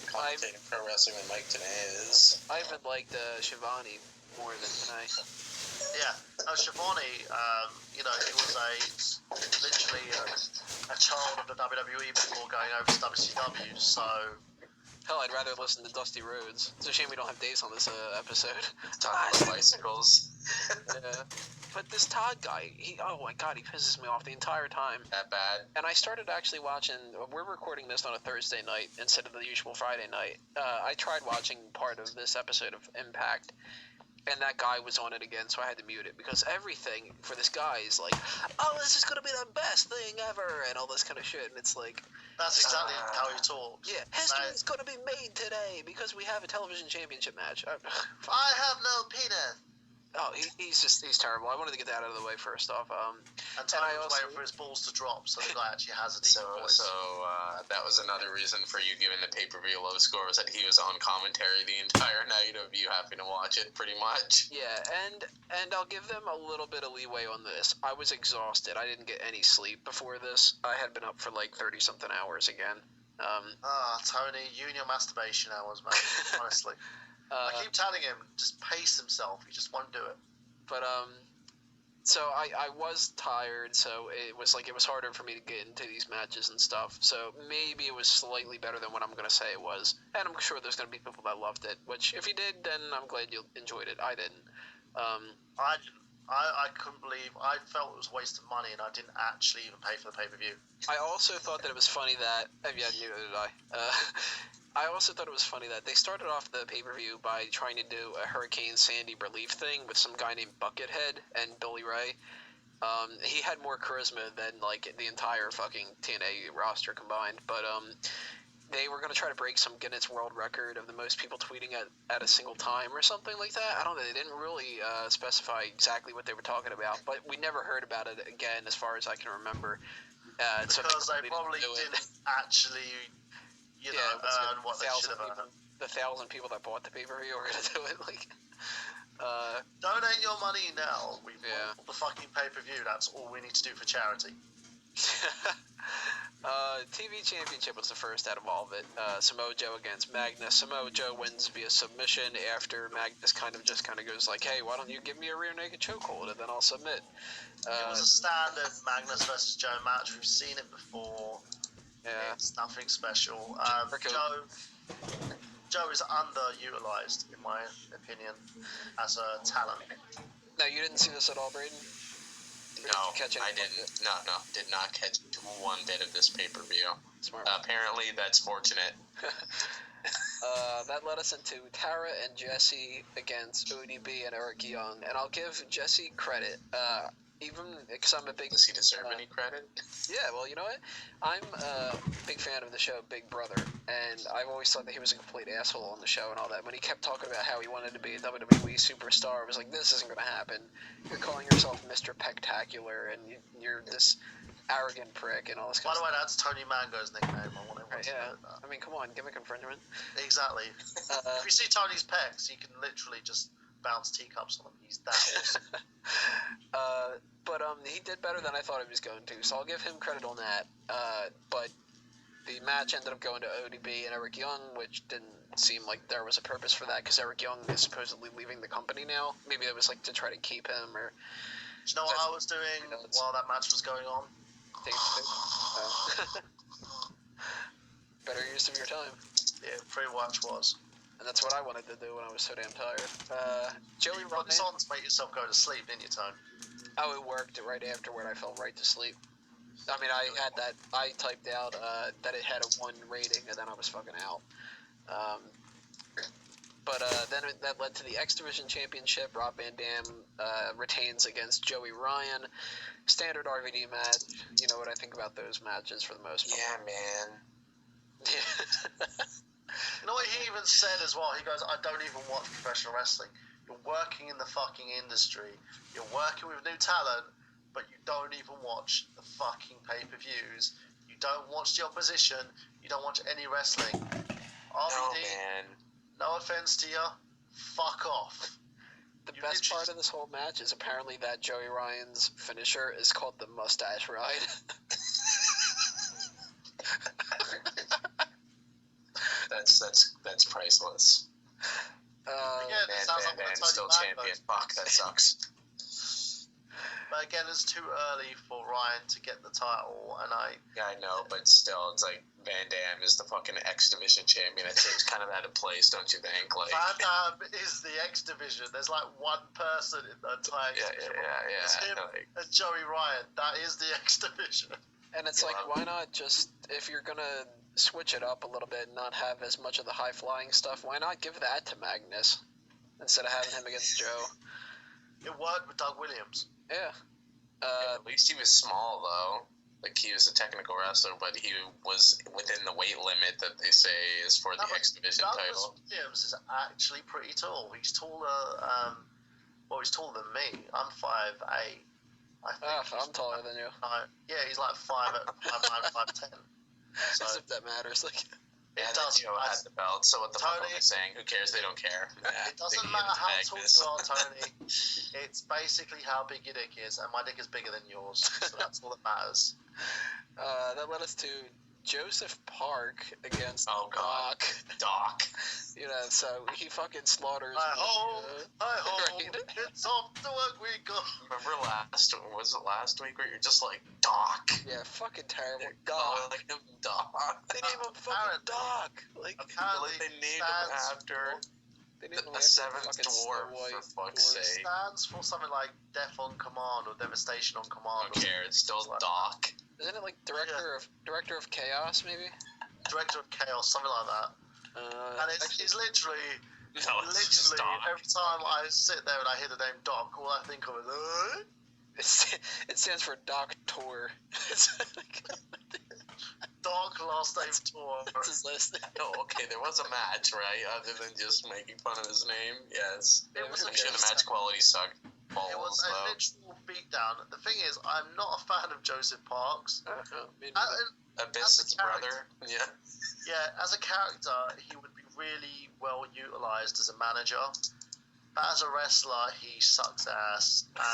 N: commentating pro wrestling than Mike Tenay is.
A: I even liked Shivani more than Tenay.
M: Yeah, Shivani, he was literally a child of the WWE before going over to WCW. So
A: hell, I'd rather listen to Dusty Rhodes. It's a shame we don't have Dace on this episode.
B: Talking about bicycles.
A: Yeah. But this Todd guy, oh my god, he pisses me off the entire time.
B: That bad?
A: And I started actually watching, we're recording this on a Thursday night instead of the usual Friday night. I tried watching part of this episode of Impact, and that guy was on it again, so I had to mute it, because everything for this guy is like, oh, this is going to be the best thing ever, and all this kind of shit, and it's like...
M: That's exactly how he talks.
A: Yeah, history's going to be made today, because we have a television championship match.
M: I have no penis.
A: Oh, he's terrible. I wanted to get that out of the way first off.
M: And Tony was waiting for his balls to drop, so the guy actually has a decent voice.
B: So that was another reason for you giving the pay-per-view low score, was that he was on commentary the entire night of you having to watch it, pretty much.
A: Yeah, and I'll give them a little bit of leeway on this. I was exhausted. I didn't get any sleep before this. I had been up for like 30-something hours again.
M: Tony, you and your masturbation hours, man. Honestly. I keep telling him, just pace himself. He just won't do it.
A: But, so I was tired, so it was harder for me to get into these matches and stuff. So maybe it was slightly better than what I'm going to say it was. And I'm sure there's going to be people that loved it, which if you did, then I'm glad you enjoyed it. I didn't.
M: I couldn't believe, I felt it was a waste of money, and I didn't actually even pay for the pay-per-view.
A: I also thought that it was funny that, yeah, neither did I. I also thought it was funny that they started off the pay-per-view by trying to do a Hurricane Sandy relief thing with some guy named Buckethead and Billy Ray. He had more charisma than like the entire fucking TNA roster combined. But they were going to try to break some Guinness World Record of the most people tweeting at a single time or something like that. I don't know. They didn't really specify exactly what they were talking about, but we never heard about it again as far as I can remember.
M: Because they probably didn't actually, earn what they should have earned.
A: The 1,000 people that bought the pay-per-view were going to do it. Like,
M: donate your money now. We bought the fucking pay-per-view. That's all we need to do for charity.
A: TV Championship was the first out of all of it. Samoa Joe against Magnus. Samoa Joe wins via submission after Magnus kind of goes like, hey, why don't you give me a rear naked chokehold and then I'll submit.
M: It was a standard Magnus versus Joe match. We've seen it before.
A: Yeah.
M: It's nothing special. Joe is underutilized, in my opinion, as a talent.
A: No, you didn't see this at all, Braden?
B: No, I didn't. No, did not catch one bit of this pay-per-view.
A: Smart.
B: Apparently, that's fortunate.
A: That led us into Tara and Jesse against ODB and Eric Young, and I'll give Jesse credit. Even because I'm a big...
B: Does he deserve any credit?
A: Yeah, well, you know what? I'm a big fan of the show Big Brother, and I've always thought that he was a complete asshole on the show and all that. When he kept talking about how he wanted to be a WWE superstar, I was like, this isn't going to happen. You're calling yourself Mr. Pectacular, and you're this arrogant prick and all this kind of
M: By
A: stuff.
M: the way, that's Tony Mango's nickname. I want everyone to know that.
A: I mean, come on, gimmick infringement.
M: Exactly. If you see Tony's pecs, you can literally just bounce teacups on him. He's that awesome.
A: But he did better than I thought he was going to, so I'll give him credit on that. But the match ended up going to ODB and Eric Young, which didn't seem like there was a purpose for that, because Eric Young is supposedly leaving the company now. Maybe it was like to try to keep him, or...
M: Do you know what I was doing while that match was going on?
A: Better use of your time.
M: Yeah, pretty much was.
A: And that's what I wanted to do when I was so damn tired. Joey
M: You put this on to make yourself go to sleep, didn't you, Tone?
A: Oh, it worked right afterward. I fell right to sleep. I mean, I had that. I typed out that it had a 1 rating, and then I was fucking out. But then that led to the X Division Championship. Rob Van Dam retains against Joey Ryan. Standard RVD match. You know what I think about those matches for the most part.
B: Yeah, man.
M: You know what he even said as well? He goes, I don't even watch professional wrestling. You're working in the fucking industry. You're working with new talent, but you don't even watch the fucking pay-per-views. You don't watch the opposition. You don't watch any wrestling. RVD, no offense to you, fuck off.
A: The best part of this whole match is apparently that Joey Ryan's finisher is called the Mustache Ride.
B: That's priceless. Van still champion. Fuck, that sucks.
M: But again, it's too early for Ryan to get the title, and
B: Yeah, I know, but still, it's like Van Dam is the fucking X Division champion. It seems kind of out of place, don't you think? Like
M: Van Dam is the X Division. There's like one person in the entire X Division.
B: Yeah.
M: It's him. It's Joey Ryan. That is the X Division.
A: And it's like, why not just, if you're gonna switch it up a little bit and not have as much of the high-flying stuff, why not give that to Magnus instead of having him against Joe?
M: It worked with Doug Williams.
A: Yeah.
B: At least he was small, though. Like, he was a technical wrestler, but he was within the weight limit that they say is for the X Division title.
M: Williams is actually pretty tall. He's taller, he's taller than me. I'm 5'8". I think
A: I'm taller than you.
M: Yeah, he's like 5'9", 5'10". So
A: as if that matters. Like,
B: it does. Joe had the belt, so what the fuck am I saying? Who cares? They don't care.
M: It doesn't matter how tall you are, Tony. It's basically how big your dick is, and my dick is bigger than yours, so that's all that matters.
A: That led us to Joseph Park against
B: Doc.
A: You know, so he fucking slaughters.
M: I hope, it's off to work we go.
B: Remember last week where you're just like, Doc?
A: Yeah, fucking terrible.
B: Doc. Like him Doc.
A: They named him fucking Doc. Like,
B: they named him after a seventh dwarf, for fuck's sake.
M: It stands for something like Death on Command or Devastation on Command.
B: Who cares? It's still Doc.
A: Isn't it like Director of Chaos, maybe?
M: Director of Chaos, something like that. And it's literally every time I sit there and I hear the name Doc, all I think of is,
A: It stands for Doctor. It's like,
M: Doc last name Tor.
A: that's his last name.
N: Oh, okay, there was a match, right? Other than just making fun of his name. Yes.
M: It was
N: I'm sure the match quality sucked balls,
M: It was a
N: though.
M: literal beatdown. The thing is, I'm not a fan of Joseph Parks.
N: Abyss's brother. Yeah.
M: Yeah, as a character, he would be really well utilized as a manager. But as a wrestler, he sucks ass. And I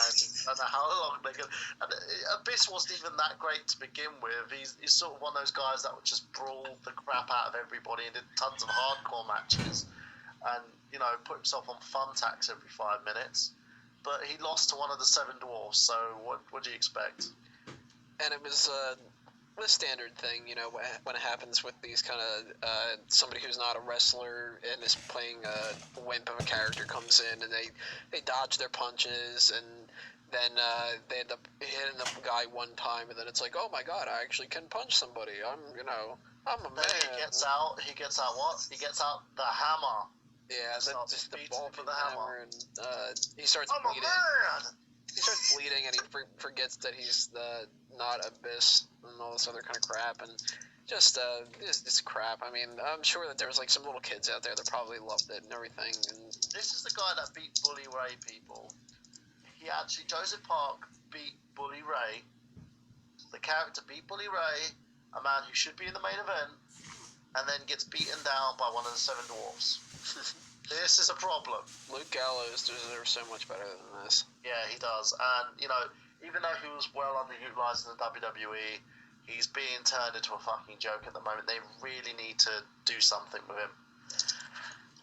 M: don't know how long they can. And Abyss wasn't even that great to begin with. He's sort of one of those guys that would just brawl the crap out of everybody and did tons of hardcore matches. And, you know, put himself on thumbtacks every 5 minutes. But he lost to one of the Seven Dwarfs, so what do you expect?
A: And it was the standard thing, you know, when it happens with these kind of somebody who's not a wrestler and is playing a wimp of a character comes in and they dodge their punches and then they end up hitting the guy one time and then it's like, oh my god, I actually can punch somebody. I'm a man.
M: He gets out what? He gets out the hammer.
A: Yeah, just the ball
M: for the hammer.
A: and he starts
M: I'm
A: bleeding.
M: a man!
A: He starts bleeding and he forgets that he's not Abyss and all this other kind of crap and just crap. I mean, I'm sure that there was like some little kids out there that probably loved it and everything. And
M: this is the guy that beat Bully Ray, people. Joseph Park beat Bully Ray. The character beat Bully Ray, a man who should be in the main event, and then gets beaten down by one of the Seven Dwarfs. This is a problem.
A: Luke Gallows deserves so much better than this.
M: Yeah, he does. And, you know, even though he was well underutilized in the WWE, he's being turned into a fucking joke at the moment. They really need to do something with him.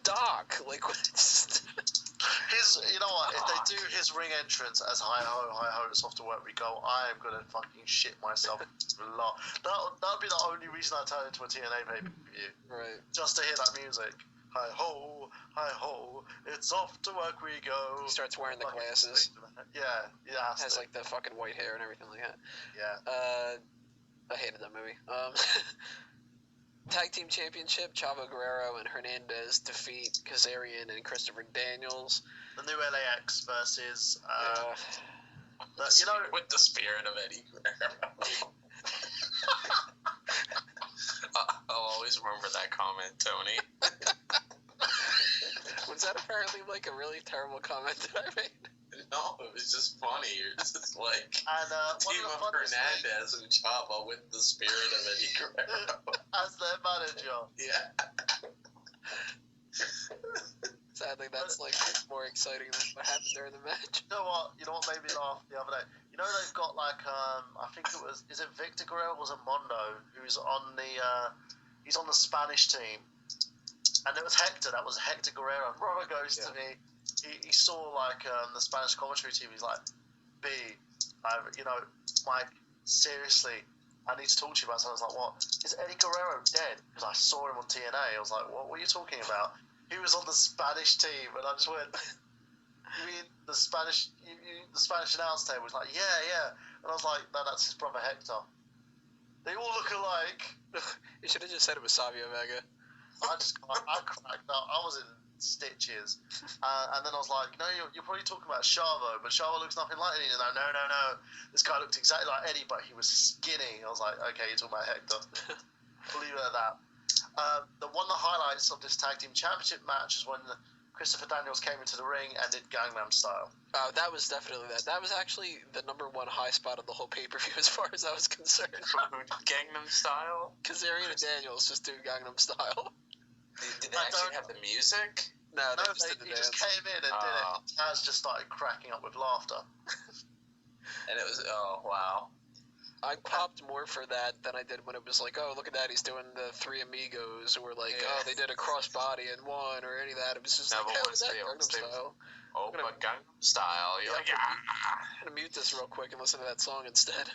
A: Doc, like, what?
M: You know what? If they do his ring entrance as hi ho, it's off to work we go, I am gonna fucking shit myself a lot. That would be the only reason I turn into a TNA pay-per-view.
A: Right.
M: Just to hear that music. Hi ho, it's off to work we go.
A: He starts wearing the glasses.
M: Yeah,
A: has like the fucking white hair and everything like that.
M: Yeah.
A: I hated that movie. Tag Team Championship, Chavo Guerrero and Hernandez defeat Kazarian and Christopher Daniels.
M: The new LAX versus,
N: you know, with the spirit of Eddie Guerrero. I'll always remember that comment, Tony.
A: Was that apparently like a really terrible comment that I made?
N: No, it was just funny. It's just like
M: and,
N: team of Hernandez and Chavo with the spirit of Eddie Guerrero
M: as their manager.
N: Yeah.
A: Sadly, that's like more exciting than what happened during the match.
M: You know what made me laugh the other day? You know they've got like I think is it Victor Guerrero or was it Mondo who's on he's on the Spanish team, and it was Hector. That was Hector Guerrero. And Robert goes to me. He saw like the Spanish commentary team. He's like, Mike, seriously, I need to talk to you about something. I was like, what? Is Eddie Guerrero dead? Because I saw him on TNA. I was like, what are you talking about? He was on the Spanish team, and I just went, you mean the Spanish announce table? He was like, yeah. And I was like, no, that's his brother Hector. They all look alike.
A: You should have just said it was Savio Vega.
M: I cracked up. I was in stitches. And then I was like, no, you're probably talking about Chavo, but Chavo looks nothing like Eddie. No. This guy looked exactly like Eddie, but he was skinny. I was like, okay, you're talking about Hector. We'll leave it at that. One of the highlights of this tag team championship match is when Christopher Daniels came into the ring and did Gangnam Style.
A: Oh, that was definitely that. That was actually the #1 high spot of the whole pay-per-view as far as I was concerned.
N: Gangnam Style?
A: Kazarian and Daniels just do Gangnam Style.
N: Did they actually have the music?
A: No,
M: he just came in and did it. Taz just started cracking up with laughter.
N: And it was, oh, wow.
A: I popped more for that than I did when it was like, oh, look at that, he's doing the Three Amigos, or like, oh, they did a crossbody and one, or any of that. It was just like, how is that Gangnam Style?
N: Oh, but Gangnam Style. You're like,
A: I'm gonna mute this real quick and listen to that song instead.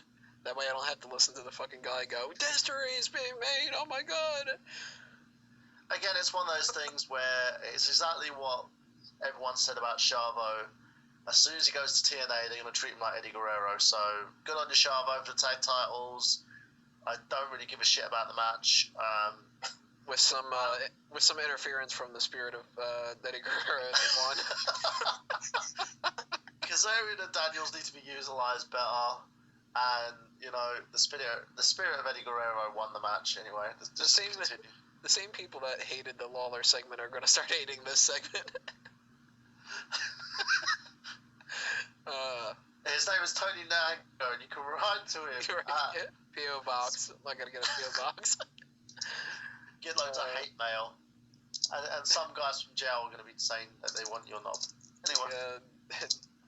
A: That way I don't have to listen to the fucking guy go, Destiny is being made, oh my god.
M: Again, it's one of those things where it's exactly what everyone said about Chavo. As soon as he goes to TNA, they're going to treat him like Eddie Guerrero. So, good on you, Chavo, for the tag titles. I don't really give a shit about the match.
A: With some interference from the spirit of Eddie Guerrero, they won.
M: Kazarian and Daniels need to be utilized better, and the spirit of Eddie Guerrero won the match anyway.
A: The same people that hated the Lawler segment are going to start hating this segment.
M: His name is Tony Nango, and you can write to him.
A: P.O. Box. I'm not going to get a P.O. Box.
M: Get loads of hate mail. And some guys from jail are going to be saying that they want your knob. Anyway.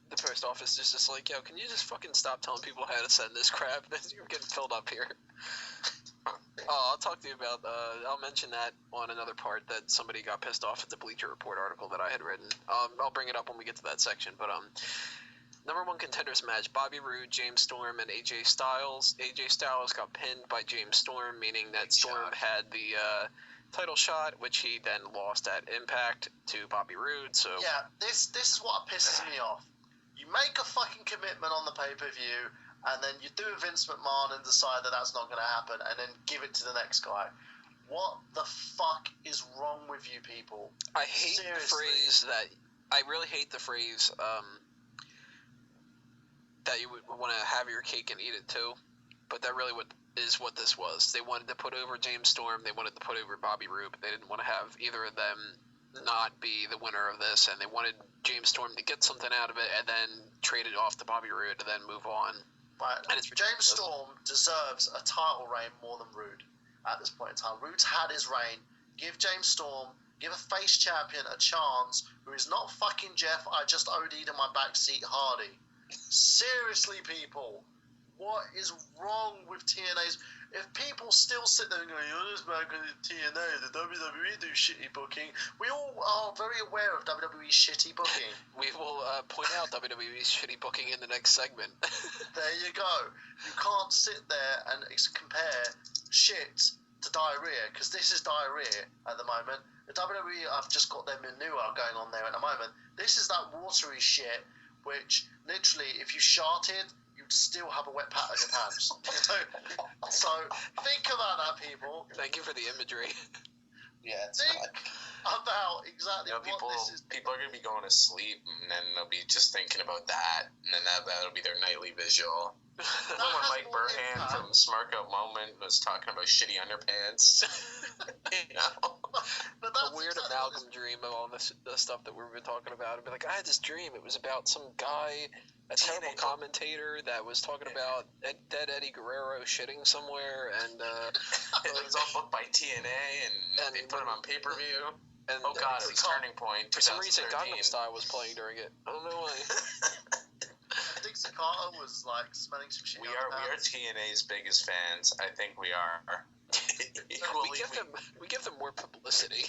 A: The post office is just like, yo, can you just fucking stop telling people how to send this crap? You're getting filled up here. I'll talk to you about, I'll mention that on another part that somebody got pissed off at the Bleacher Report article that I had written. I'll bring it up when we get to that section, but, number one contenders match, Bobby Roode, James Storm, and AJ Styles. AJ Styles got pinned by James Storm, meaning that Storm had the, title shot, which he then lost at Impact to Bobby Roode, so...
M: Yeah, this is what pisses me off. You make a fucking commitment on the pay-per-view, and then you do a Vince McMahon and decide that that's not going to happen, and then give it to the next guy. What the fuck is wrong with you people?
A: I hate the phrase that... I really hate the phrase, that you would want to have your cake and eat it too, but that really is what this was. They wanted to put over James Storm, they wanted to put over Bobby Roode, but they didn't want to have either of them not be the winner of this, and they wanted James Storm to get something out of it and then trade it off to Bobby Roode and then move on.
M: Right. James Storm deserves a title reign more than Roode at this point in time. Roode's had his reign. Give James Storm, give a face champion a chance who is not fucking Jeff I just OD'd in my backseat Hardy. Seriously, people. What is wrong with TNA's? If people still sit there and go, you're just back with TNA, the WWE do shitty booking, we all are very aware of WWE's shitty booking.
A: We will point out WWE's shitty booking in the next segment.
M: There you go. You can't sit there and compare shit to diarrhea, because this is diarrhea at the moment. The WWE have just got their manure going on there at the moment. This is that watery shit, which literally, if you sharted, you'd still have a wet pad on your pants. So think about that, people.
A: Thank you for the imagery.
N: Yeah,
M: think about exactly what this is.
B: People are going to be going to sleep, and then they'll be just thinking about that, and then that'll be their nightly visual. When Mike Burhan from Smarkoutmoment was talking about shitty underpants.
M: But
A: a weird amalgam dream of all the stuff that we've been talking about. I'd be like, I had this dream. It was about some guy, a terrible commentator that was talking about dead Eddie Guerrero shitting somewhere, and
B: it was all booked by TNA, and they put him on pay-per-view. And oh god, it was Turning Point.
A: For some reason, Gangnam Style was playing during it. I don't know why.
M: Dixie Carter was like smelling some shit.
B: We are TNA's biggest fans. I think we are.
A: We give them more publicity.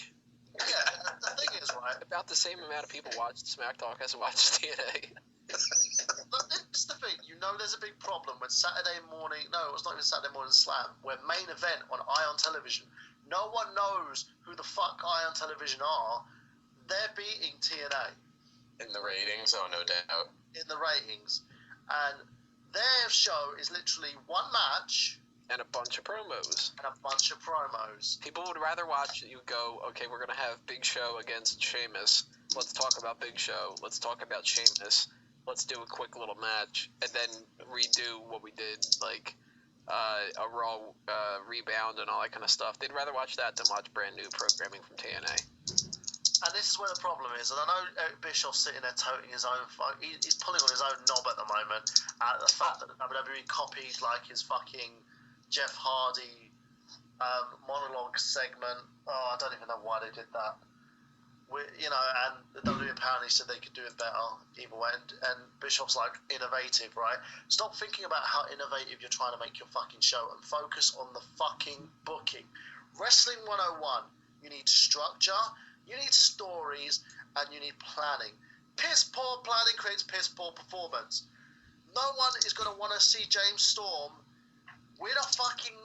M: Yeah, the thing is, right?
A: About the same amount of people watched Smack Talk as watched TNA.
M: But it's the thing, there's a big problem when Saturday morning. No, it was not even Saturday Morning Slam. Where main event on Ion Television. No one knows who the fuck Ion Television are. They're beating TNA.
B: In the ratings, oh no doubt.
M: In the ratings. And their show is literally one match.
A: And a bunch of promos.
M: People
A: would rather watch you go, okay, we're going to have Big Show against Sheamus. Let's talk about Big Show. Let's talk about Sheamus. Let's do a quick little match. And then redo what we did, like a Raw rebound and all that kind of stuff. They'd rather watch that than watch brand new programming from TNA.
M: And this is where the problem is, and I know Eric Bischoff's sitting there toting his own he's pulling on his own knob at the moment at the fact that the WWE copied like his fucking Jeff Hardy monologue segment. Oh, I don't even know why they did that. And the WWE apparently said they could do it better either way, and Bischoff's like, innovative, right? Stop thinking about how innovative you're trying to make your fucking show and focus on the fucking booking. Wrestling 101, you need structure, you need stories, and you need planning. Piss poor planning creates piss poor performance. No one is going to want to see James Storm win a fucking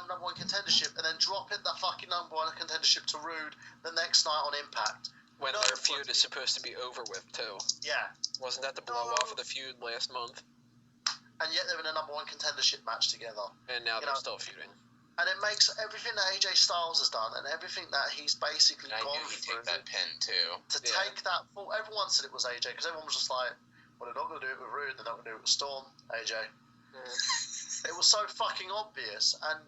M: number one contendership and then drop it the fucking number one contendership to Roode the next night on Impact.
A: When their feud is supposed to be over with, too.
M: Yeah.
A: Wasn't that the blow-off of the feud last month?
M: And yet they're in a number one contendership match together.
A: And now they're still feuding.
M: And it makes everything that AJ Styles has done and everything that he's basically gone through.
B: Take that pin, too.
M: Take that full... Everyone said it was AJ, because everyone was just like, Well, they're not going to do it with Rude. They're not going to do it with Storm, AJ. It was so fucking obvious, and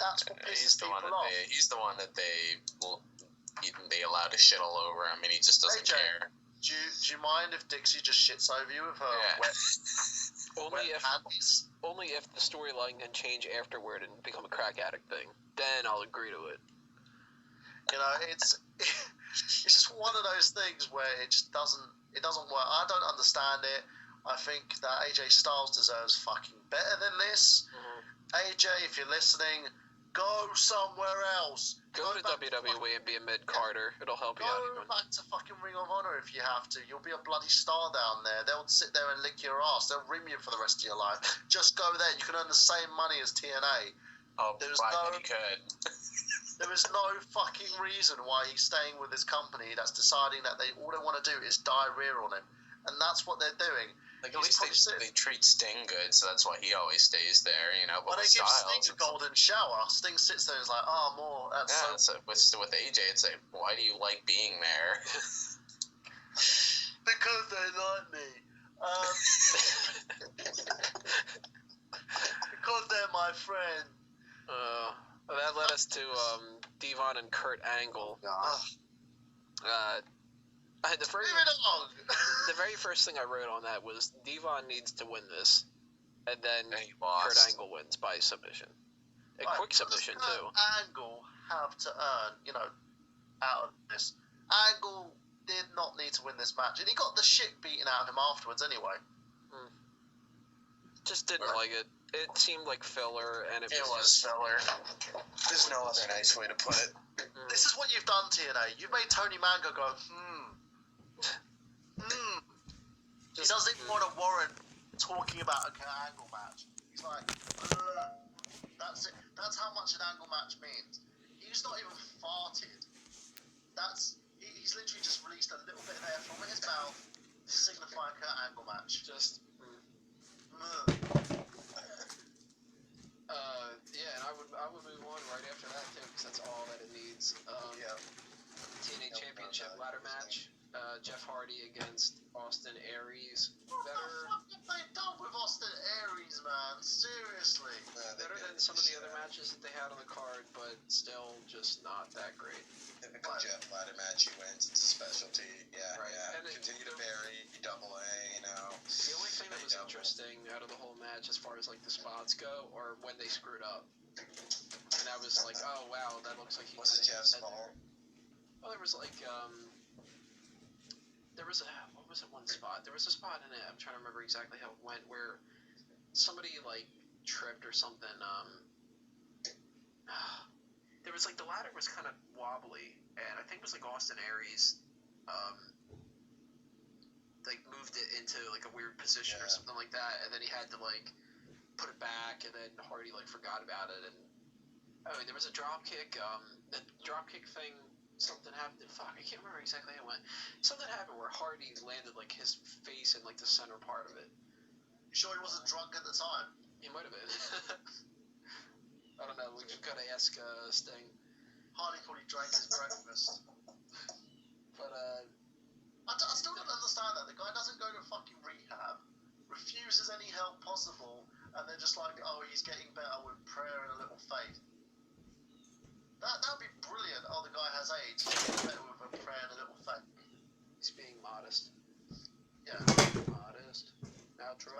M: that's what pisses people off.
B: He's the one that they will be allowed to shit all over. I mean, he just doesn't
M: AJ,
B: care.
M: Do you mind if Dixie just shits over you with her wet hands?
A: Only if the storyline can change afterward and become a crack addict thing. Then I'll agree to it.
M: You know, it's just one of those things where it just doesn't work. I don't understand it. I think that AJ Styles deserves fucking better than this. AJ, if you're listening, go somewhere else.
A: Go to WWE and be a mid-carder. It'll help you out.
M: Go back to fucking Ring of Honor if you have to. You'll be a bloody star down there. They'll sit there and lick your ass. They'll rim you for the rest of your life. Just go there. You can earn the same money as TNA.
B: Oh, he could.
M: There is no fucking reason why he's staying with this company that's deciding that all they want to do is diarrhea on him. And that's what they're doing.
B: Like, at least they treat Sting good, so that's why he always stays there, you know. But
M: well, they give Sting a golden shower. Sting sits there and is like, oh, more.
B: With AJ, it's like, why do you like being there?
M: Because they like me. Because they're my friend.
A: That led us to Devon and Kurt Angle. The very first thing I wrote on that was Devon needs to win this, and then Kurt Angle wins by submission. Quick submission too.
M: Angle have to earn, out of this. Angle did not need to win this match, and he got the shit beaten out of him afterwards anyway.
A: Just didn't like it. It seemed like filler, and it
N: was filler. There's no other nice way to put it.
M: This is what you've done, TNA. You've made Tony Mango go, He doesn't even want to warrant talking about a Angle match. He's like, that's it. That's how much an Angle match means. He's not even farted. He's literally just released a little bit of air from his mouth to signify a Angle match.
A: Just. And I would move on right after that too, because that's all that it needs. TNA Championship ladder match. Jeff Hardy against Austin Aries.
M: What the fuck have they done with Austin Aries, man? Seriously.
A: Better than some of the other matches that they had on the card, but still just not that great.
N: Typical Jeff ladder match, he wins. It's a specialty. Yeah, right. And continue to bury, double A,
A: The only thing that was interesting out of the whole match, as far as like the spots go, or when they screwed up, and I was like, oh wow, that looks like he
N: was it Jeff's fault?
A: Oh, there was like what was it, one spot? There was a spot in it, I'm trying to remember exactly how it went, where somebody like tripped or something. There was like the ladder was kind of wobbly, and I think it was like Austin Aries like moved it into like a weird position or something like that, and then he had to like put it back, and then Hardy like forgot about it, and there was a drop kick. The drop kick thing, something happened. Fuck, I can't remember exactly how it went. Something happened where Hardy landed like his face in like the center part of it.
M: You sure he wasn't drunk at the time?
A: He might have been. I don't know. We just gotta ask Sting.
M: Hardy thought he drank his breakfast.
A: But
M: I still don't understand that. The guy doesn't go to fucking rehab, refuses any help possible, and they're just like, oh, he's getting better with prayer and a little faith. That'd be brilliant. Oh, the guy has AIDS. He's getting better with a prayer and a little faith.
A: He's being modest.
M: Yeah.
A: Modest. Outro.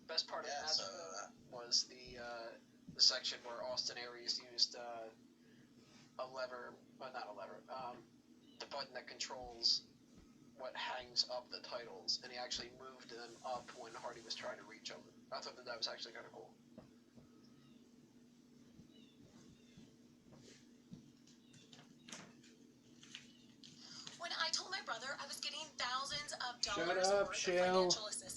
A: Best part of the match was the section where Austin Aries used a lever, well, not a lever, the button that controls what hangs up the titles, and he actually moved them up when Hardy was trying to reach them. I thought that was actually kind of cool.
O: When I told my brother I was getting thousands of dollars worth of financial assistance